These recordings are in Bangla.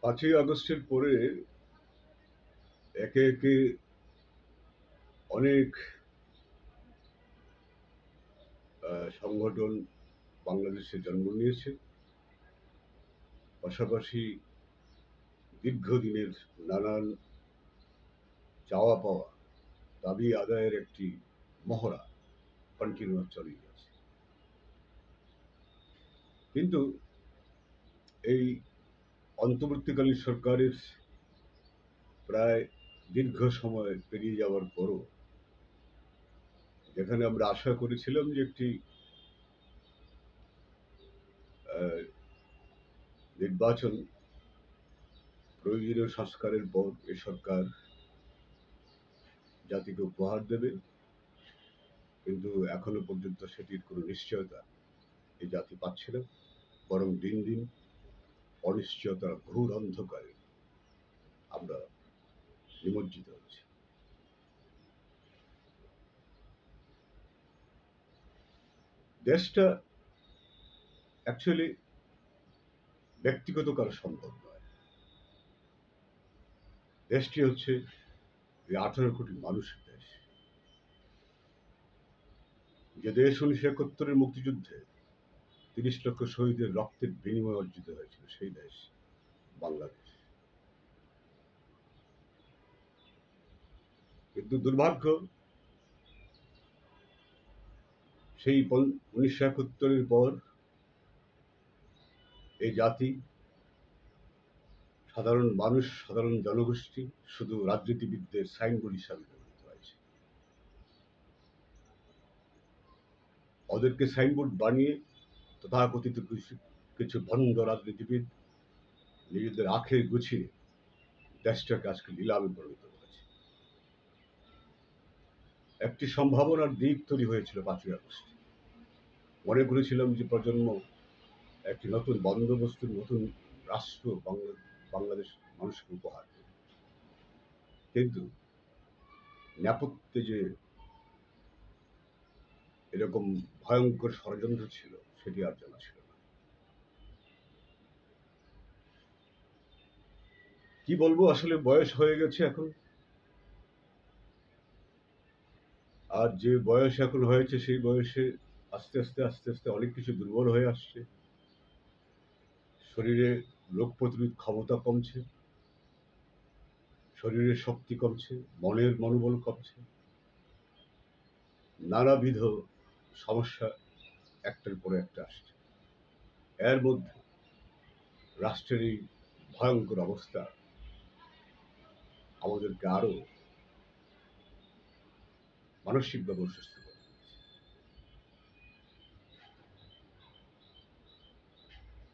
৫ই আগস্টের পরে একে একে অনেক সংগঠন বাংলাদেশে জন্ম নিয়েছে। পাশাপাশি দীর্ঘদিনের নানান চাওয়া পাওয়া, দাবি আদায়ের একটি মহড়া কন্টিনিউয়াস চালিয়ে যাচ্ছে। কিন্তু এই অন্তর্বর্তীকালীন সরকারের প্রায় দীর্ঘ সময় পেরিয়ে যাওয়ার পরও যেখানে আমরা আশা করেছিলাম যে একটি আহ, নির্বাচন প্রয়োজনীয় সংস্কারের পর এ সরকার জাতিকে উপহার দেবে, কিন্তু এখনো পর্যন্ত সেটির কোনো নিশ্চয়তা এই জাতি পাচ্ছে না। বরং দিন দিন অনিশ্চয়তার ঘোর অন্ধকারে আমরা নিমজ্জিত হচ্ছি। দেশটা অ্যাকচুয়ালি ব্যক্তিগত কারো সম্ভব নয়। দেশটি হচ্ছে এই 18 কোটি মানুষের দেশ। যে দেশ 1971-এর মুক্তিযুদ্ধে 30 লক্ষ শহীদের রক্তের বিনিময়ে অর্জিত হয়েছিল, সেই দেশ বাংলাদেশ। কিন্তু দুর্ভাগ্য, সেই 1971-এর পর এই জাতি, সাধারণ মানুষ, সাধারণ জনগোষ্ঠী শুধু রাজনীতিবিদদের সাইনবোর্ড হিসাবে পরিণত হয়েছে। ওদেরকে সাইনবোর্ড বানিয়ে তথাকথিত কিছু ভণ্ড রাজনীতিবিদ নিজেদের আখের গুছিয়ে দেশটাকে আজকে নিলামে পরিণত করেছে। একটি সম্ভাবনার দিক তৈরি হয়েছিল 5ই আগস্ট। মনে করেছিলাম যে প্রজন্ম একটি নতুন বন্দোবস্তের নতুন রাষ্ট্র বাংলাদেশ মানুষকে উপহার দেবে। কিন্তু নেপথ্যে যে এরকম ভয়ঙ্কর ষড়যন্ত্র ছিল, সেটি আর জানা ছিল না। কি বলবো, আসলে বয়স হয়ে গেছে এখন। আর যে বয়স এখন হয়েছে, সেই বয়সে আস্তে আস্তে আস্তে আস্তে অনেক কিছু দুর্বল হয়ে আসছে। শরীরে রোগ প্রতিরোধ ক্ষমতা কমছে, শরীরের শক্তি কমছে, মনের মনোবল কমছে, নানাবিধ সমস্যা একটার পরে একটা আসছে। এর মধ্যে রাষ্ট্রের এই ভয়ঙ্কর অবস্থা আমাদেরকে আরো মানসিকভাবে অসুস্থ করে দিয়েছে।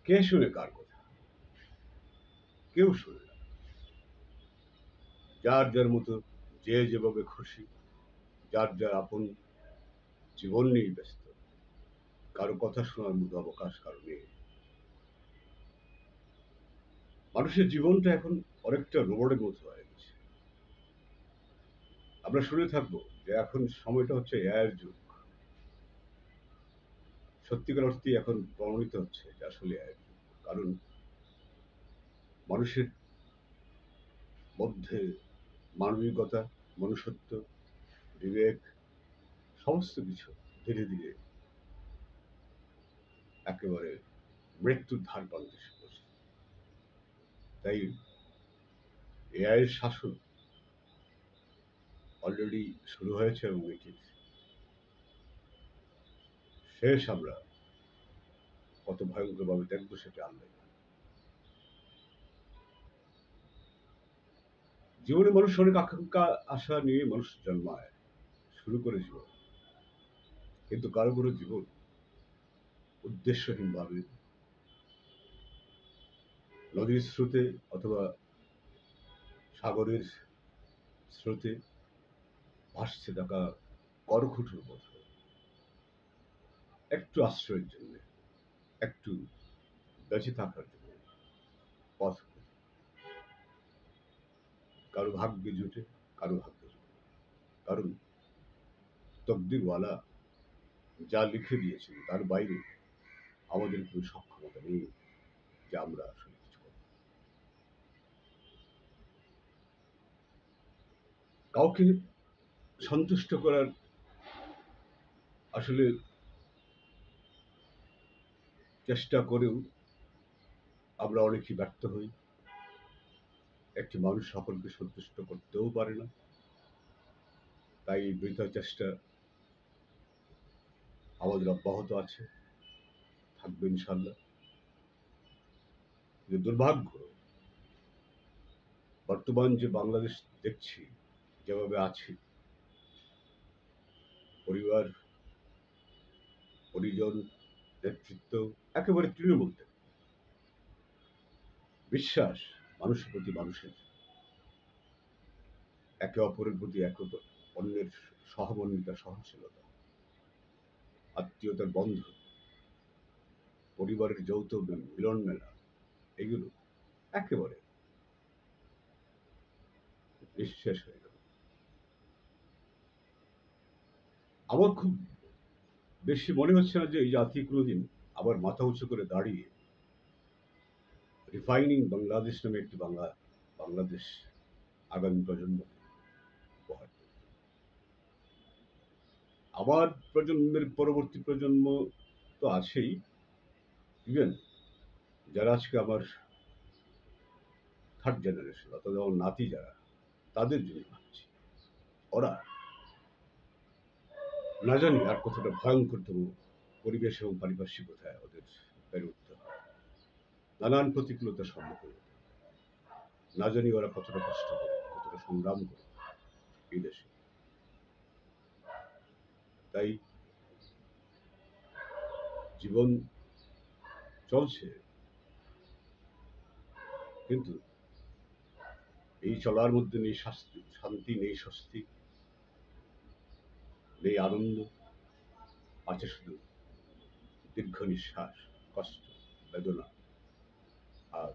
কে শুনে কার কথা? কেউ শুনে না। যার যার মতো, যে যেভাবে খুশি, যার যার আপন জীবন নিয়ে ব্যস্ত। কারো কথা শোনার মতো অবকাশ কারো নেই। মানুষের জীবনটা এখন অনেকটা রোবটের মতো হয়ে গেছে। আমরা শুনে থাকবো যে এখন সময়টা হচ্ছে এআইয়ের যুগ। সত্যিকার অর্থেই এখন প্রমাণিত হচ্ছে যে আসলে এআইয়ের যুগ। কারণ মানুষের মধ্যে মানবিকতা, মনুষ্যত্ব, বিবেক, সমস্ত কিছু ধীরে ধীরে একেবারে মৃত্যুর ধার প্রান্তে এসে পৌঁছে। তাই এআইয়ের শাসন অলরেডি শুরু হয়েছে এবং এটির শেষ আমরা কত ভয়ঙ্করভাবে দেখবো সেটা আল্লাহ জানে। জীবনে মানুষ অনেক আকাঙ্ক্ষা, আশা নিয়ে মানুষ জন্মায়, শুরু করে জীবন। কিন্তু কারো কারো জীবন উদ্দেশ্যহীনভাবে নদীর স্রোতে অথবা সাগরের স্রোতে ভাসছে থাকা করখুঁটোর মতো, একটু আশ্রয়ের জন্য, একটু বেঁচে থাকার জন্য পথ খুঁজে। কারো ভাগ্যে জুটে, কারো ভাগ্যে জুটে। কারণ তকদিরওয়ালা যা লিখে দিয়েছেন তার বাইরে আমাদের কোনো সক্ষমতা নেই যে আমরা আসলে কিছু করব। কাউকে সন্তুষ্ট করার আসলে চেষ্টা করেও আমরা অনেকেই ব্যর্থ হই। একটি মানুষ সকলকে সন্তুষ্ট করতেও পারে না। তাই এই বৃথা চেষ্টা আমাদের অব্যাহত আছে, থাকবে ইনশাল্লাহ। কিন্তু দুর্ভাগ্য, বর্তমান যে বাংলাদেশ দেখছি, যেভাবে আছি, পরিবার, পরিজন, নেতৃত্ব একেবারে তৃণমূল থেকে। বিশ্বাস মানুষের প্রতি মানুষের, একে অপরের প্রতি অন্যের সহমর্মিতা, সহনশীলতা, আত্মীয়তার বন্ধন, পরিবারের যৌথ মিলন মেলা, এগুলো একেবারে নিঃশেষ হয়ে গেল। আমার খুব বেশি মনে হচ্ছে না যে এই জাতি কোনোদিন আবার মাথা উঁচু করে দাঁড়িয়ে রিফাইনিং বাংলাদেশ নামে একটি বাংলাদেশ আগামী প্রজন্ম উপহার দেবে। আমার প্রজন্মের পরবর্তী প্রজন্ম তো আছেই, ইভেন যারা আজকে আমার থার্ড জেনারেশন, অর্থাৎ আমার নাতি যারা, তাদের জন্য ভাবছি। ওরা না জানি আর কতটা ভয়ঙ্করতম পরিবেশ এবং পারিপার্শ্বিকতায় ওদের বেড়ে উঠতে হয়, নানান প্রতিকূলতার সম্মুখীন হতে হয়। না জানি ওরা কতটা কষ্ট করে, কতটা সংগ্রাম করে এই দেশে। তাই জীবন চলছে, কিন্তু এই চলার মধ্যে নেই শান্তি, নেই স্বস্তি, নেই আনন্দ, আছে শুধু দীর্ঘ নিঃশ্বাস, কষ্ট, বেদনা আর